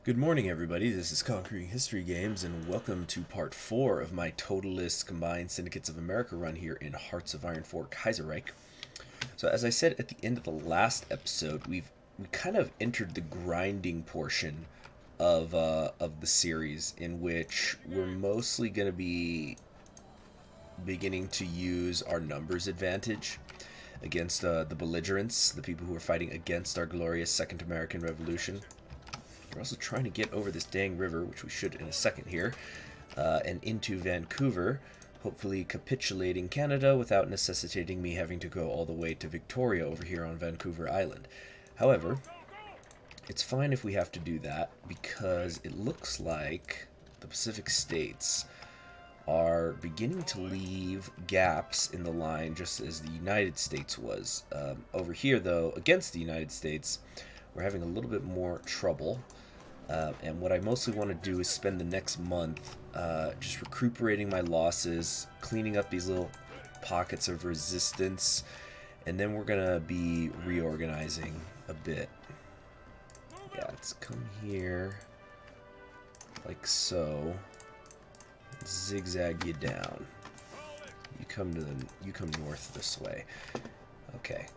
Good morning, everybody. This is Conquering History Games, and welcome to part 4 of my Totalist Combined Syndicates of America run here in Hearts of Iron 4 Kaiserreich. So, as I said at the end of the last episode, we kind of entered the grinding portion of the series, in which we're mostly going to be beginning to use our numbers advantage against the belligerents, the people who are fighting against our glorious Second American Revolution. We're also trying to get over this dang river, which we should in a second here, and into Vancouver, hopefully capitulating Canada without necessitating me having to go all the way to Victoria over here on Vancouver Island. However, it's fine if we have to do that, because it looks like the Pacific States are beginning to leave gaps in the line just as the United States was. Over here, though, against the United States, we're having a little bit more trouble. And what I mostly want to do is spend the next month just recuperating my losses, cleaning up these little pockets of resistance, and then we're going to be reorganizing a bit. Yeah, let's come here, like so. Zigzag you down. You come north this way. Okay.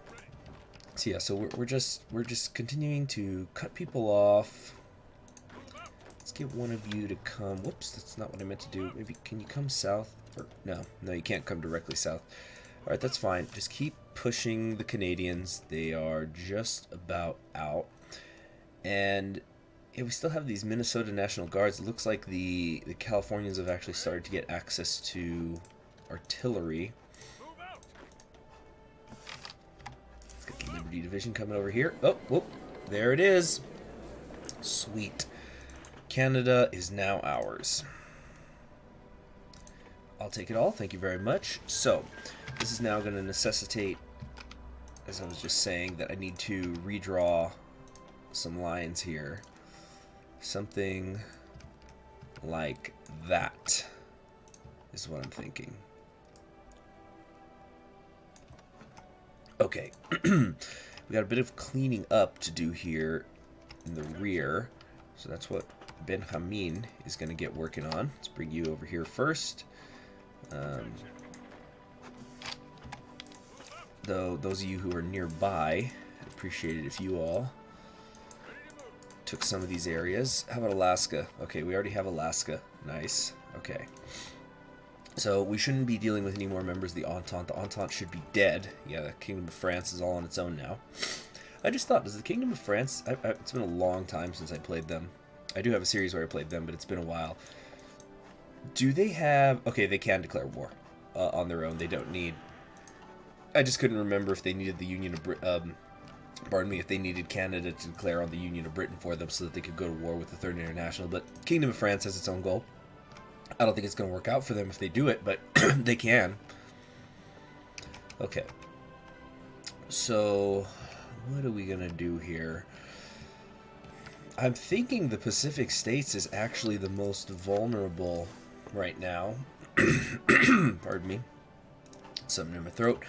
So yeah, so we're just continuing to cut people off. Let's get one of you to come. Whoops, that's not what I meant to do. Maybe can you come south? Or no, you can't come directly south. All right, that's fine. Just keep pushing the Canadians. They are just about out. And yeah, we still have these Minnesota National Guards. It looks like the Californians have actually started to get access to artillery. Let's get the Liberty Division coming over here. Oh, whoop, there it is. Sweet. Canada is now ours. I'll take it all. Thank you very much. So, this is now going to necessitate, as I was just saying, that I need to redraw some lines here. Something like that is what I'm thinking. Okay. We got a bit of cleaning up to do here in the rear. So that's what Benjamin is going to get working on. Let's bring you over here first. Though those of you who are nearby, I'd appreciate it if you all took some of these areas. How about Alaska? Okay, we already have Alaska. Nice. Okay. So we shouldn't be dealing with any more members of the Entente. The Entente should be dead. Yeah, the Kingdom of France is all on its own now. I just thought, does the Kingdom of France... it's been a long time since I played them. I do have a series where I played them, but it's been a while. Do they have... Okay, they can declare war on their own. They don't need... I just couldn't remember if they needed the Union of Britain... pardon me, if they needed Canada to declare on the Union of Britain for them so that they could go to war with the Third International. But Kingdom of France has its own goal. I don't think it's going to work out for them if they do it, but they can. Okay. So... what are we going to do here? I'm thinking the Pacific States is actually the most vulnerable right now. Pardon me. Something in my throat.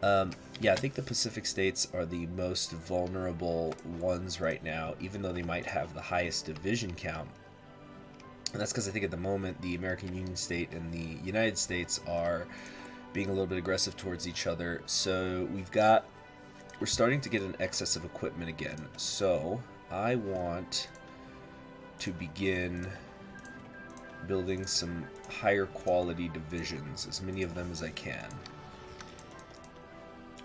Yeah, I think the Pacific States are the most vulnerable ones right now, even though they might have the highest division count. And that's because I think at the moment the American Union State and the United States are being a little bit aggressive towards each other. So we're starting to get an excess of equipment again. So I want to begin building some higher quality divisions, as many of them as I can.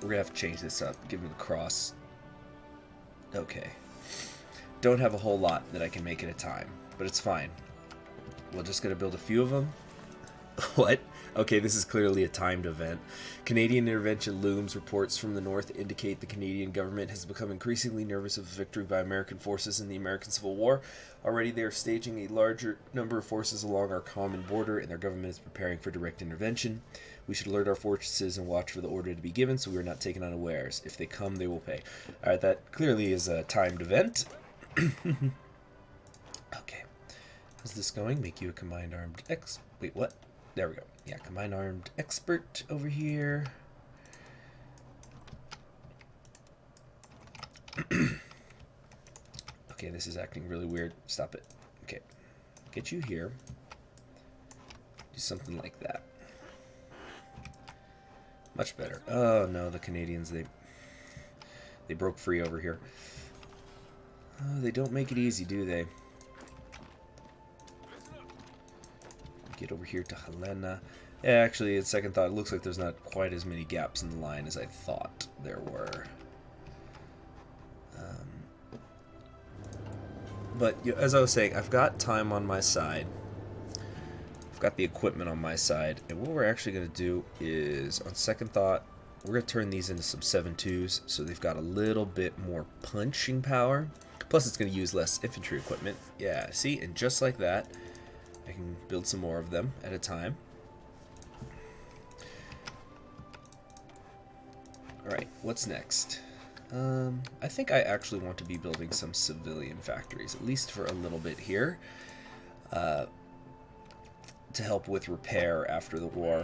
We're gonna have to change this up. Give them a cross. Okay. Don't have a whole lot that I can make at a time, but it's fine. We're just gonna build a few of them. What? Okay, this is clearly a timed event. Canadian intervention looms. Reports from the north indicate the Canadian government has become increasingly nervous of victory by American forces in the American Civil War. Already they are staging a larger number of forces along our common border, and their government is preparing for direct intervention. We should alert our fortresses and watch for the order to be given so we are not taken unawares. If they come, they will pay. Alright, that clearly is a timed event. Okay. How's this going? Make you a combined armed Wait, what? There we go. Yeah, combined armed expert over here. Okay, this is acting really weird. Stop it. Okay. Get you here. Do something like that. Much better. Oh no, the Canadians, they broke free over here. Oh, they don't make it easy, do they? Get over here to Helena. Yeah, actually, at second thought, it looks like there's not quite as many gaps in the line as I thought there were. But as I was saying, I've got time on my side. I've got the equipment on my side. And what we're actually going to do is, on second thought, we're going to turn these into some 7.2s so they've got a little bit more punching power. Plus, it's going to use less infantry equipment. Yeah, see? And just like that, I can build some more of them at a time. Alright, what's next? I think I actually want to be building some civilian factories, at least for a little bit here, to help with repair after the war.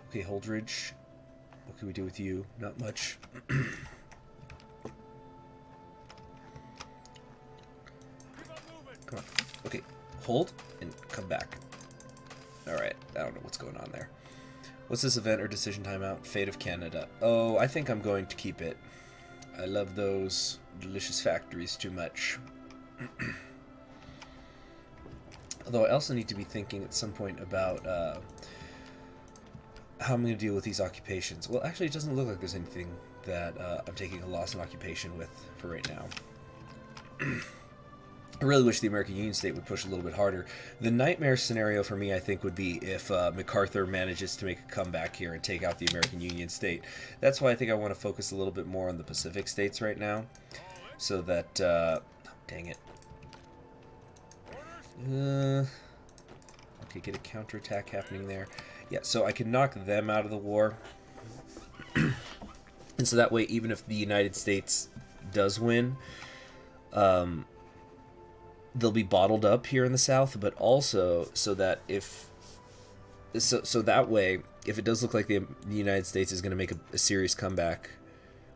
Okay, Holdridge, what can we do with you? Not much. Come on. Okay, hold and come back. Alright, I don't know what's going on there. What's this event or decision timeout? Fate of Canada. Oh, I think I'm going to keep it. I love those delicious factories too much. Although I also need to be thinking at some point about how I'm going to deal with these occupations. Well, actually, it doesn't look like there's anything that I'm taking a loss in occupation with for right now. I really wish the American Union state would push a little bit harder. The nightmare scenario for me, I think, would be if MacArthur manages to make a comeback here and take out the American Union state. That's why I think I want to focus a little bit more on the Pacific states right now. So that... dang it. Okay, get a counterattack happening there. Yeah, so I can knock them out of the war. And so that way, even if the United States does win... they'll be bottled up here in the South, but also so that so that way, if it does look like the United States is going to make a serious comeback,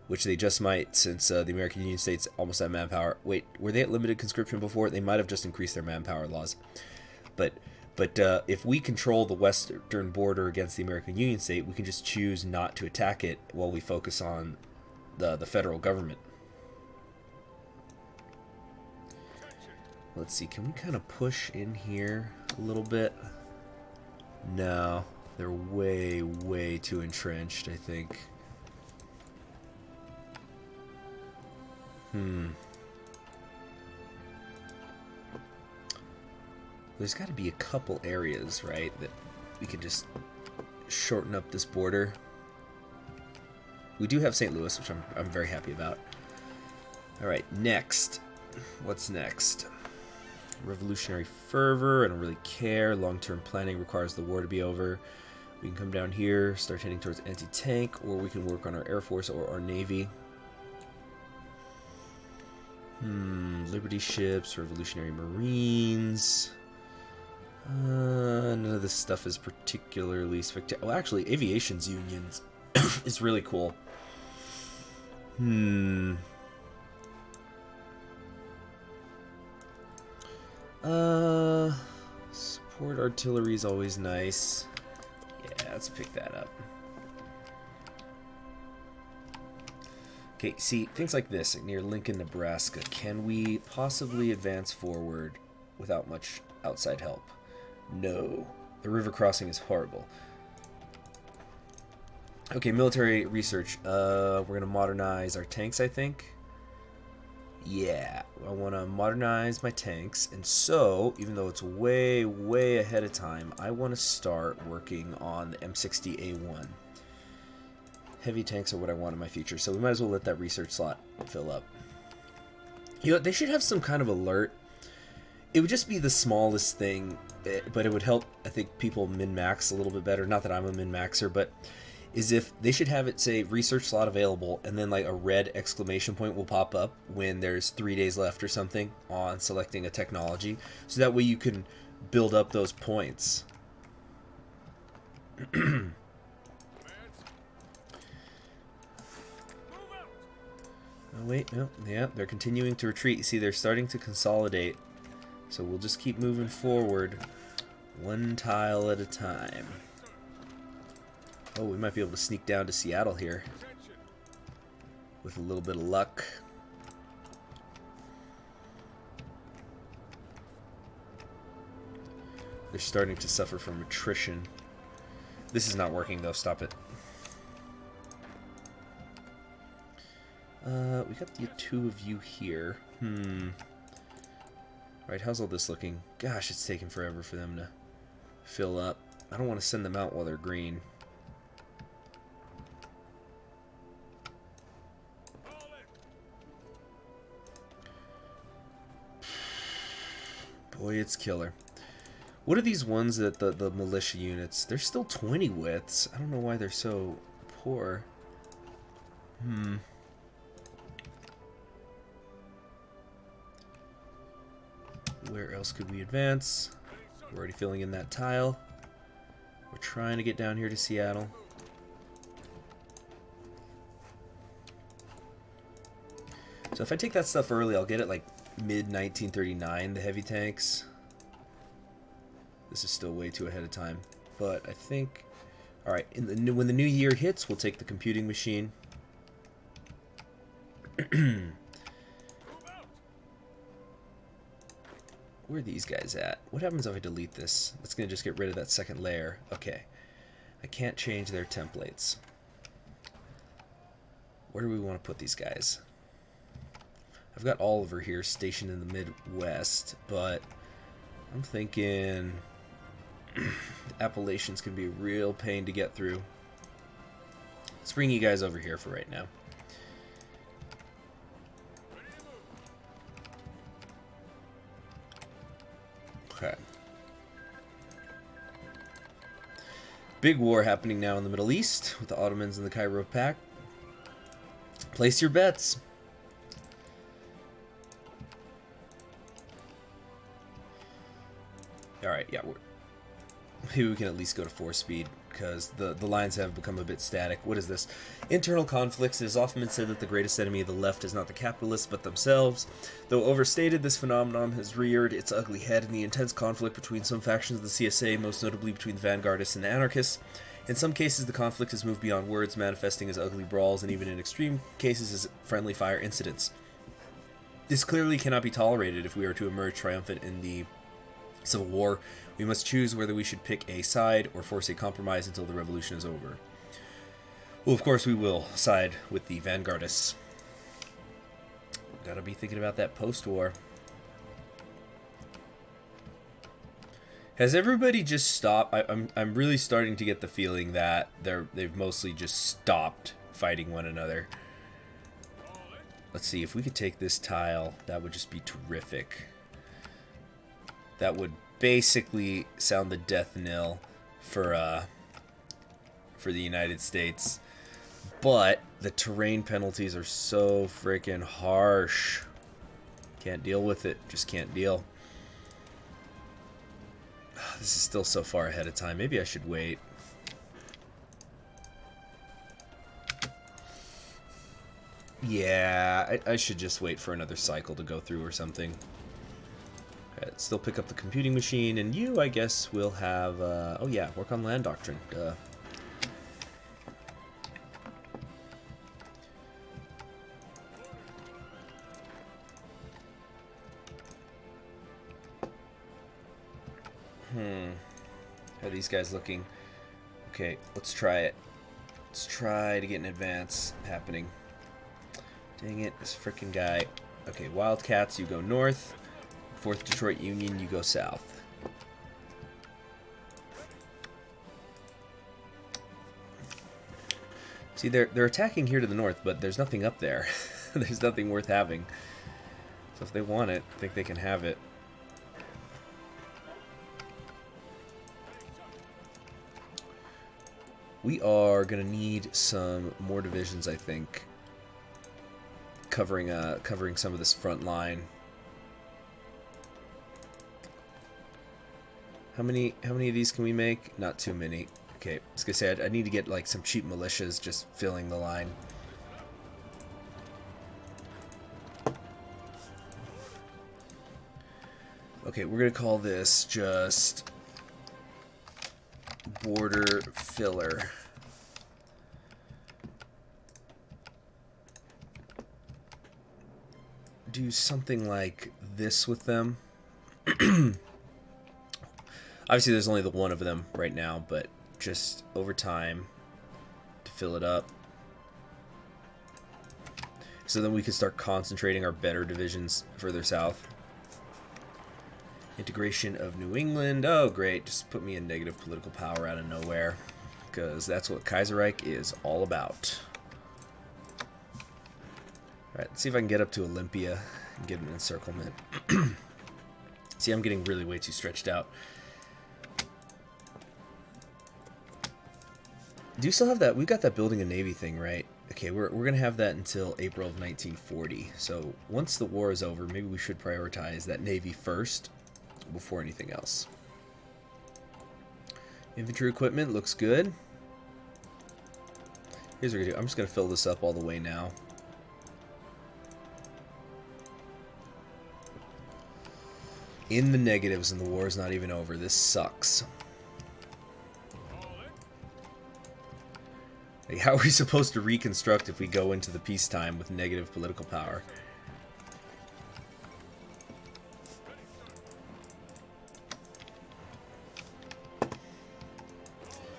which they just might, since the American Union states almost have manpower. Wait, were they at limited conscription before? They might have just increased their manpower laws, but if we control the western border against the American Union state, we can just choose not to attack it while we focus on the federal government. Let's see, can we kind of push in here a little bit? No, they're way, way too entrenched, I think. There's got to be a couple areas, right, that we can just shorten up this border. We do have St. Louis, which I'm very happy about. All right, next. What's next? Revolutionary fervor. I don't really care. Long-term planning requires the war to be over. We can come down here, start heading towards anti-tank, or we can work on our Air Force or our Navy. Liberty ships, Revolutionary Marines. None of this stuff is particularly spectacular. Well, actually, Aviation's unions is really cool. Support artillery is always nice. Yeah, let's pick that up. Okay, see, things like this, near Lincoln, Nebraska. Can we possibly advance forward without much outside help? No. The river crossing is horrible. Okay, military research. We're going to modernize our tanks, I think. Yeah, I want to modernize my tanks, and so, even though it's way, way ahead of time, I want to start working on the M60A1. Heavy tanks are what I want in my future, so we might as well let that research slot fill up. You know, they should have some kind of alert. It would just be the smallest thing, but it would help, I think, people min-max a little bit better. Not that I'm a min-maxer, but is if they should have it say research slot available, and then like a red exclamation point will pop up when there's 3 days left or something on selecting a technology, so that way you can build up those points. Oh, wait, no, yeah, they're continuing to retreat. You see, they're starting to consolidate. So we'll just keep moving forward, one tile at a time. Oh, we might be able to sneak down to Seattle here with a little bit of luck. They're starting to suffer from attrition. This is not working, though. Stop it. We got the two of you here. Right, how's all this looking? Gosh, it's taking forever for them to fill up. I don't want to send them out while they're green. Boy, it's killer. What are these ones that the militia units? They're still 20 widths. I don't know why they're so poor. Where else could we advance? We're already filling in that tile. We're trying to get down here to Seattle. So if I take that stuff early, I'll get it like mid-1939, the heavy tanks. This is still way too ahead of time. But I think... Alright, when the new year hits, we'll take the computing machine. Where are these guys at? What happens if I delete this? That's going to just get rid of that second layer. Okay. I can't change their templates. Where do we want to put these guys? I've got Oliver here stationed in the Midwest, but I'm thinking the Appalachians can be a real pain to get through. Let's bring you guys over here for right now. Okay. Big war happening now in the Middle East with the Ottomans and the Cairo Pact. Place your bets. Alright, yeah, maybe we can at least go to 4-speed, because the lines have become a bit static. What is this? Internal conflicts. It has often been said that the greatest enemy of the left is not the capitalists, but themselves. Though overstated, this phenomenon has reared its ugly head in the intense conflict between some factions of the CSA, most notably between the vanguardists and the anarchists. In some cases, the conflict has moved beyond words, manifesting as ugly brawls, and even in extreme cases as friendly fire incidents. This clearly cannot be tolerated if we are to emerge triumphant in the Civil War. We must choose whether we should pick a side or force a compromise until the revolution is over. Well, of course we will side with the vanguardists. Gotta be thinking about that post-war. Has everybody just stopped? I'm really starting to get the feeling that they've mostly just stopped fighting one another. Let's see, if we could take this tile, that would just be terrific. That would basically sound the death knell for the United States. But the terrain penalties are so freaking harsh. Can't deal with it. Just can't deal. This is still so far ahead of time. Maybe I should wait. Yeah, I should just wait for another cycle to go through or something. Still pick up the computing machine, and you, I guess, will have, oh yeah, work on land doctrine. Duh. How are these guys looking? Okay, let's try it. Let's try to get an advance happening. Dang it, this frickin' guy. Okay, Wildcats, you go north. 4th Detroit Union, you go south. See, they're attacking here to the north, but there's nothing up there. There's nothing worth having. So if they want it, I think they can have it. We are gonna need some more divisions, I think, covering some of this front line. How many of these can we make? Not too many. Okay, I was gonna say I need to get like some cheap militias just filling the line. Okay, we're going to call this just border filler. Do something like this with them. Obviously, there's only the one of them right now, but just over time to fill it up. So then we can start concentrating our better divisions further south. Integration of New England. Oh, great. Just put me in negative political power out of nowhere, because that's what Kaiserreich is all about. Alright, let's see if I can get up to Olympia and get an encirclement. See, I'm getting really way too stretched out. Do you still have that? We've got that building a navy thing, right? Okay, we're going to have that until April of 1940. So once the war is over, maybe we should prioritize that navy first before anything else. Infantry equipment looks good. Here's what we're going to do. I'm just going to fill this up all the way now. In the negatives and the war is not even over. This sucks. Like, how are we supposed to reconstruct if we go into the peacetime with negative political power?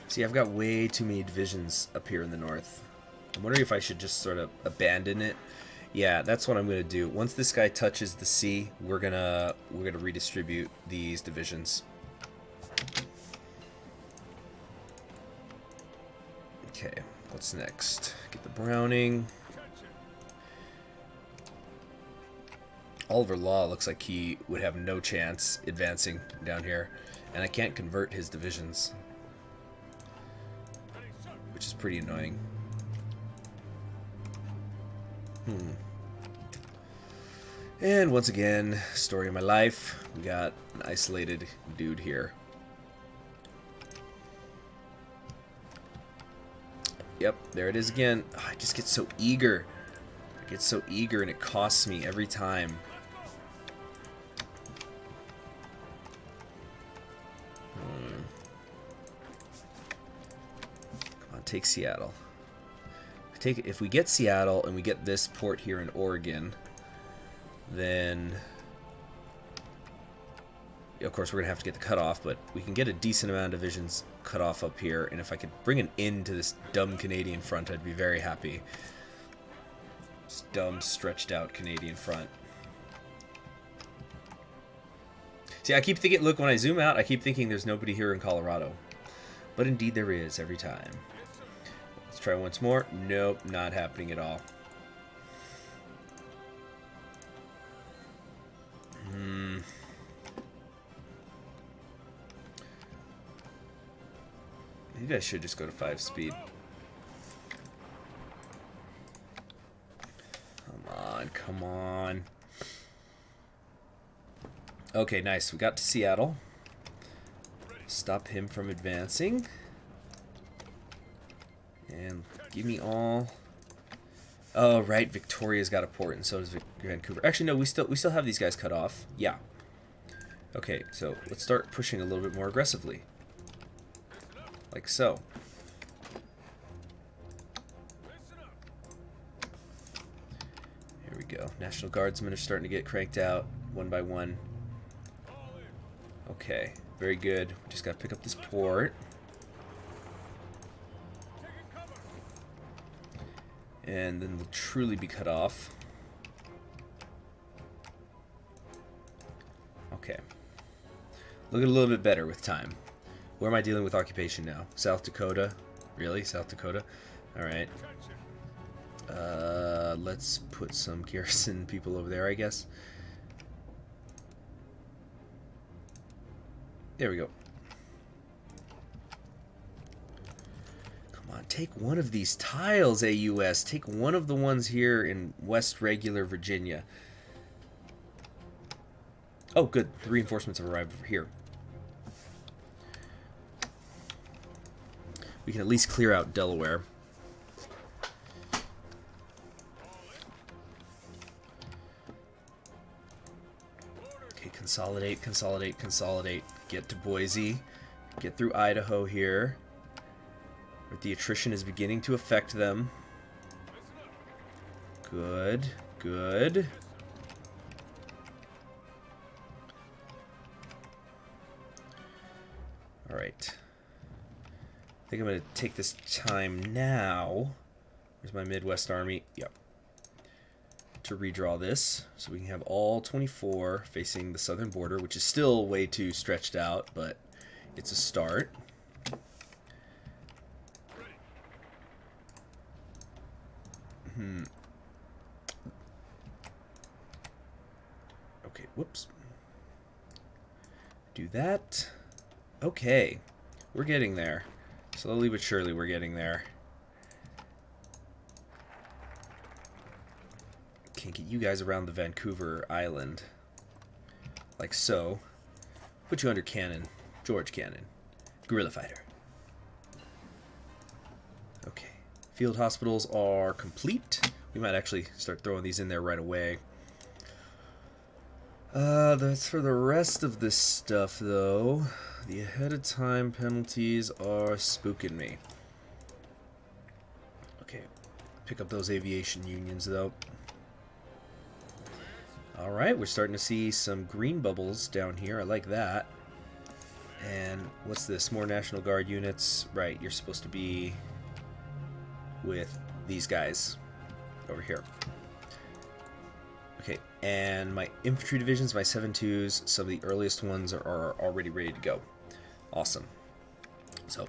See, I've got way too many divisions up here in the north. I'm wondering if I should just sort of abandon it. Yeah, that's what I'm going to do. Once this guy touches the sea, we're gonna redistribute these divisions. Okay, what's next? Get the Browning. Oliver Law looks like he would have no chance advancing down here, and I can't convert his divisions, which is pretty annoying. And once again, story of my life, we got an isolated dude here. Yep, there it is again. Oh, I just get so eager. I get so eager and it costs me every time. Come on, take Seattle. If we get Seattle and we get this port here in Oregon, then of course we're gonna have to get the cutoff, but we can get a decent amount of divisions cut off up here, and if I could bring an end to this dumb Canadian front, I'd be very happy. This dumb stretched out Canadian front. See, I keep thinking, look, when I zoom out, I keep thinking there's nobody here in Colorado, but indeed there is every time. Let's try once more. Nope, not happening at all. Maybe I should just go to 5 speed. Come on, come on. Okay, nice. We got to Seattle. Stop him from advancing. And give me all... Oh, right. Victoria's got a port, and so does Vancouver. Actually, no, we still have these guys cut off. Yeah. Okay, so let's start pushing a little bit more aggressively. Like so. Here we go. National Guardsmen are starting to get cranked out one by one. Okay, very good. We just got to pick up this port. And then we'll truly be cut off. Okay. Looking a little bit better with time. Where am I dealing with occupation now? South Dakota? Really? South Dakota? Alright. Let's put some garrison people over there, I guess. There we go. Come on, take one of these tiles, AUS. Take one of the ones here in West Regular Virginia. Oh, good. The reinforcements have arrived over here. We can at least clear out Delaware. Okay, Consolidate, consolidate, consolidate. Get to Boise. Get through Idaho here. The attrition is beginning to affect them. Good, good. Alright. I think I'm going to take this time now. Where's my Midwest Army? Yep. To redraw this so we can have all 24 facing the southern border, which is still way too stretched out, but it's a start. Okay, whoops. Do that. Okay, we're getting there. Slowly but surely we're getting there. Can't get you guys around the Vancouver Island. Like so. Put you under cannon. George Cannon. Guerrilla fighter. Okay. Field hospitals are complete. We might actually start throwing these in there right away. That's for the rest of this stuff, though. The ahead of time penalties are spooking me. Okay. Pick up those aviation unions, though. Alright, we're starting to see some green bubbles down here. I like that. And what's this? More National Guard units. Right, you're supposed to be with these guys over here. Okay, and my infantry divisions, my 7.2s, some of the earliest ones are already ready to go. Awesome. So,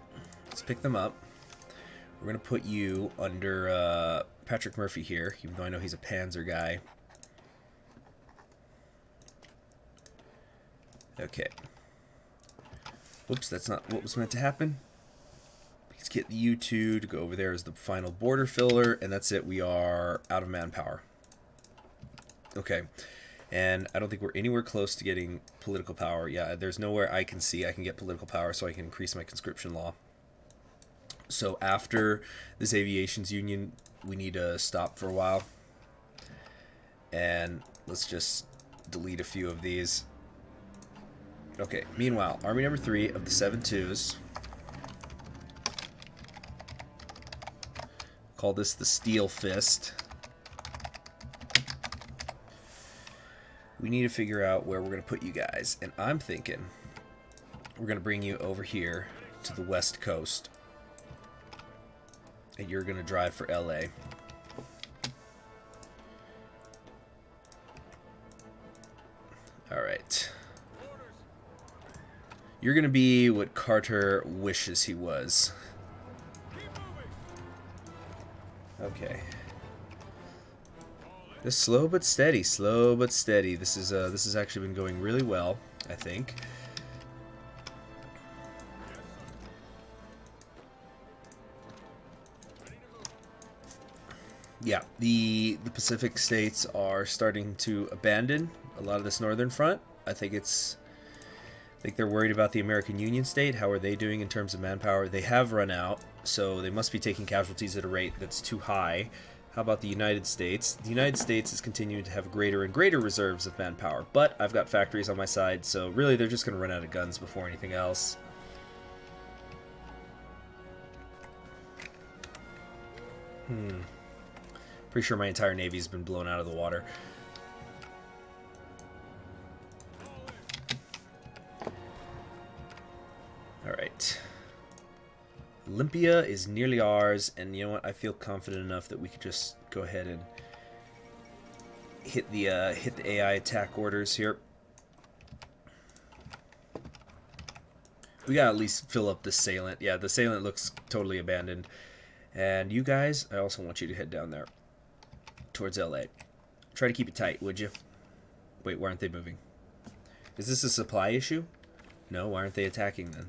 let's pick them up. We're going to put you under Patrick Murphy here, even though I know he's a Panzer guy. Okay. Whoops, that's not what was meant to happen. Let's get the U2 to go over there as the final border filler, and that's it. We are out of manpower. Okay. And I don't think we're anywhere close to getting political power. Yeah, there's nowhere I can see I can get political power so I can increase my conscription law. So after this aviations union, we need to stop for a while. And let's just delete a few of these. Okay, meanwhile, Army number 3 of the 7.2s. Call this the Steel Fist. We need to figure out where we're going to put you guys. And I'm thinking we're going to bring you over here to the West Coast. And you're going to drive for LA. Alright. You're going to be what Carter wishes he was. Okay. Just slow but steady, slow but steady. This has actually been going really well, I think. Yeah, the Pacific states are starting to abandon a lot of this northern front. I think they're worried about the American Union state. How are they doing in terms of manpower? They have run out, so they must be taking casualties at a rate that's too high. How about the United States? The United States is continuing to have greater and greater reserves of manpower, but I've got factories on my side, so really they're just going to run out of guns before anything else. Pretty sure my entire navy has been blown out of the water. Alright. Olympia is nearly ours, and you know what? I feel confident enough that we could just go ahead and hit the AI attack orders here. We gotta at least fill up the Salient. Yeah, the Salient looks totally abandoned. And you guys, I also want you to head down there towards LA. Try to keep it tight, would you? Wait, why aren't they moving? Is this a supply issue? No, why aren't they attacking then?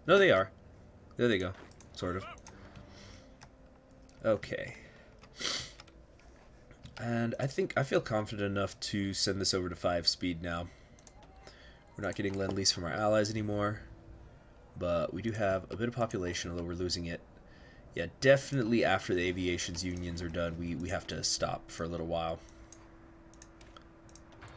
No, they are. There they go. Sort of. Okay. And I feel confident enough to send this over to 5 speed now. We're not getting Lend-Lease from our allies anymore. But we do have a bit of population, although we're losing it. Yeah, definitely after the aviation's unions are done, we have to stop for a little while.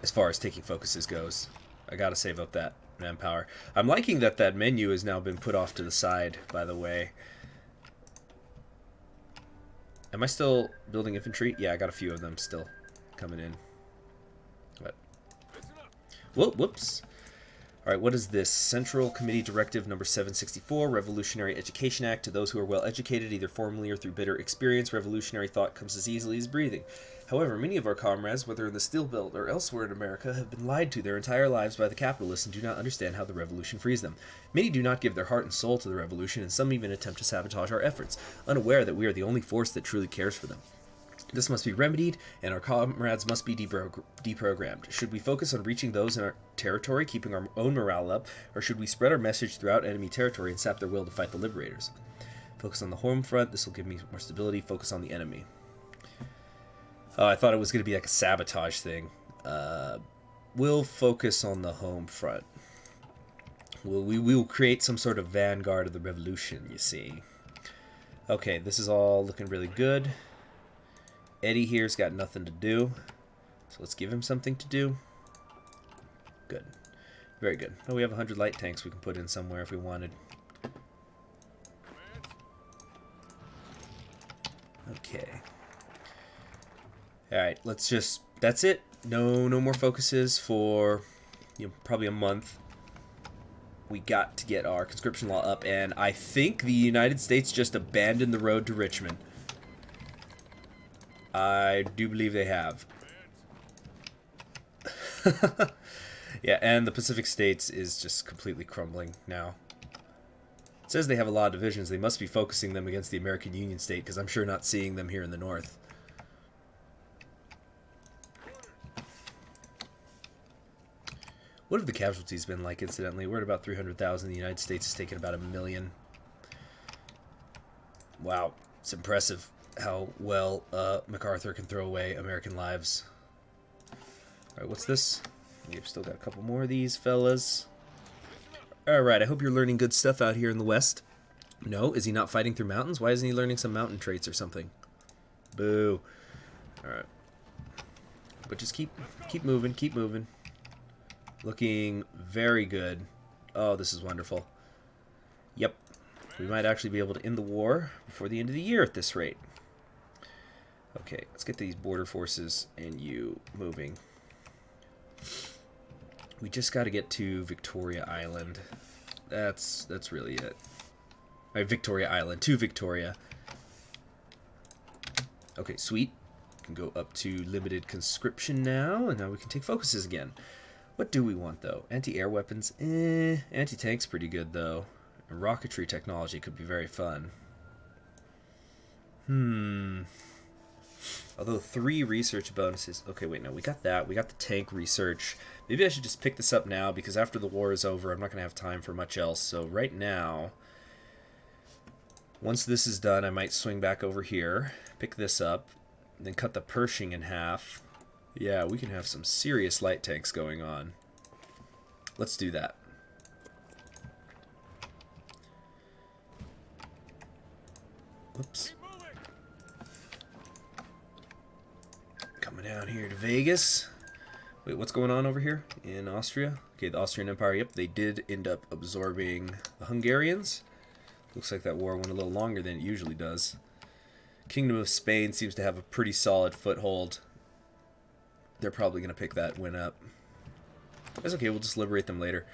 as far as taking focuses goes. I gotta save up that manpower. I'm liking that that menu has now been put off to the side, by the way. Am I still building infantry? Yeah, I got a few of them still coming in. What? Whoops. Alright, what is this? Central Committee Directive number 764, Revolutionary Education Act. To those who are well educated, either formally or through bitter experience, revolutionary thought comes as easily as breathing. However, many of our comrades, whether in the Steel Belt or elsewhere in America, have been lied to their entire lives by the capitalists and do not understand how the revolution frees them. Many do not give their heart and soul to the revolution, and some even attempt to sabotage our efforts, unaware that we are the only force that truly cares for them. This must be remedied, and our comrades must be deprogrammed. Should we focus on reaching those in our territory, keeping our own morale up, or should we spread our message throughout enemy territory and sap their will to fight the liberators? Focus on the home front. This will give me more stability. Focus on the enemy. I thought it was going to be like a sabotage thing. We'll focus on the home front. We will create some sort of vanguard of the revolution, you see. Okay, this is all looking really good. Eddie here's got nothing to do, so let's give him something to do. Good. Very good. Oh, we have 100 light tanks we can put in somewhere if we wanted. Okay. Alright, let's just... That's it. No more focuses for probably a month. We got to get our conscription law up, and I think the United States just abandoned the road to Richmond. I do believe they have. Yeah, and the Pacific States is just completely crumbling now. It says they have a lot of divisions. They must be focusing them against the American Union state, because I'm sure not seeing them here in the north. What have the casualties been like, incidentally? We're at about 300,000. The United States has taken about 1 million. Wow, it's impressive how well MacArthur can throw away American lives. Alright, what's this? We've still got a couple more of these fellas. Alright, I hope you're learning good stuff out here in the West. No? Is he not fighting through mountains? Why isn't he learning some mountain traits or something? Boo. Alright. But just keep moving, keep moving. Looking very good. Oh, this is wonderful. Yep. We might actually be able to end the war before the end of the year at this rate. Okay, let's get these border forces and you moving. We just got to get to Victoria Island. That's really it. Alright, Victoria Island. To Victoria. Okay, sweet. We can go up to limited conscription now, and now we can take focuses again. What do we want, though? Anti-air weapons? Anti-tank's pretty good, though. And rocketry technology could be very fun. Although 3 research bonuses. Okay, wait, no, we got that. We got the tank research. Maybe I should just pick this up now, because after the war is over, I'm not going to have time for much else. So right now, once this is done, I might swing back over here, pick this up, and then cut the Pershing in half. Yeah, we can have some serious light tanks going on. Let's do that. Whoops. Coming down here to Vegas. Wait, what's going on over here in Austria? Okay, the Austrian Empire, yep, they did end up absorbing the Hungarians. Looks like that war went a little longer than it usually does. Kingdom of Spain seems to have a pretty solid foothold. They're probably going to pick that win up. That's okay, we'll just liberate them later.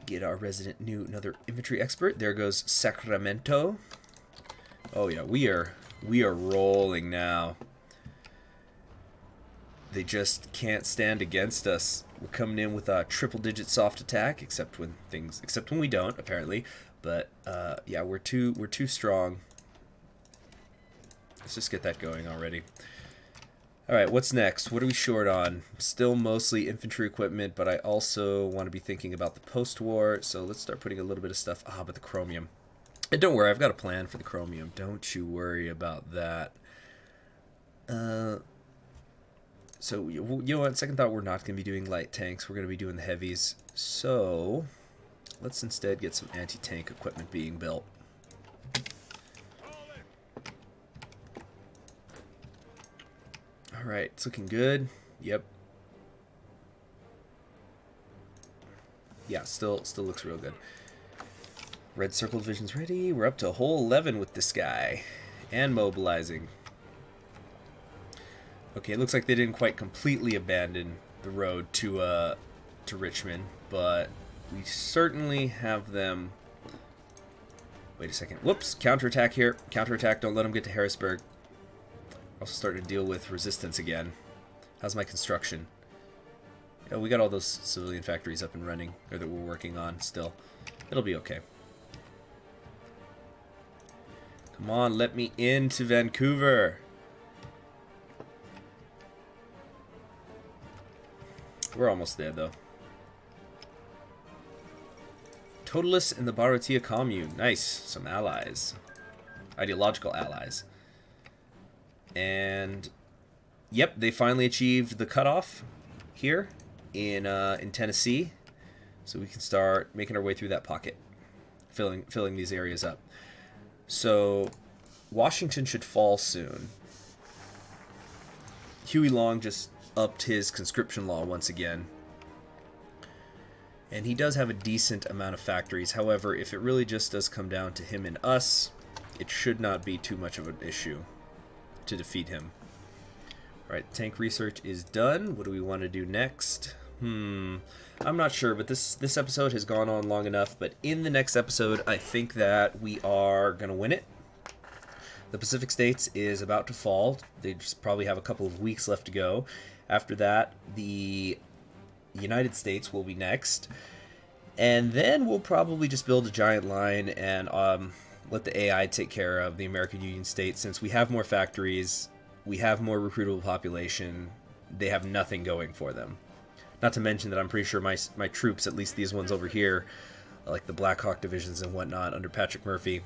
Get our resident another infantry expert. There goes Sacramento. Oh yeah, we are rolling now. They just can't stand against us. We're coming in with a triple-digit soft attack, except when we don't, apparently. But yeah, we're too strong. Let's just get that going already. Alright, what's next? What are we short on? Still mostly infantry equipment, but I also want to be thinking about the post-war, so let's start putting a little bit of stuff. But the chromium. And don't worry, I've got a plan for the chromium. Don't you worry about that. So, you know what? Second thought, we're not going to be doing light tanks. We're going to be doing the heavies. So, let's instead get some anti-tank equipment being built. Alright, it's looking good. Yep. Yeah, still looks real good. Red circle division's ready. We're up to hole 11 with this guy. And mobilizing. Okay, it looks like they didn't quite completely abandon the road to Richmond, but we certainly have them... Wait a second. Whoops, counterattack here. Counterattack, don't let them get to Harrisburg. Also starting to deal with resistance again. How's my construction? Yeah, we got all those civilian factories up and running, or that we're working on still. It'll be okay. Come on, let me into Vancouver. We're almost there, though. Totalists in the Baratia commune. Nice. Some allies. Ideological allies. And... Yep, they finally achieved the cutoff here in Tennessee. So we can start making our way through that pocket. Filling these areas up. So, Washington should fall soon. Huey Long just upped his conscription law once again. And he does have a decent amount of factories. However, if it really just does come down to him and us, it should not be too much of an issue to defeat him. Alright, tank research is done. What do we want to do next? I'm not sure, but this episode has gone on long enough. But in the next episode, I think that we are going to win it. The Pacific States is about to fall. They just probably have a couple of weeks left to go. After that, the United States will be next. And then we'll probably just build a giant line and let the AI take care of the American Union States. Since we have more factories, we have more recruitable population, they have nothing going for them. Not to mention that I'm pretty sure my troops, at least these ones over here, like the Black Hawk divisions and whatnot, under Patrick Murphy,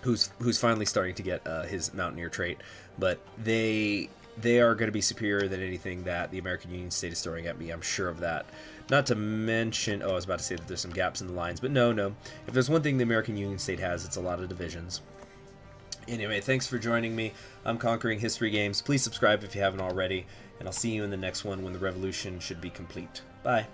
who's finally starting to get his Mountaineer trait, but they are going to be superior than anything that the American Union State is throwing at me. I'm sure of that. Not to mention, I was about to say that there's some gaps in the lines, but no. If there's one thing the American Union State has, it's a lot of divisions. Anyway, thanks for joining me. I'm Conquering History Games. Please subscribe if you haven't already, and I'll see you in the next one when the revolution should be complete. Bye.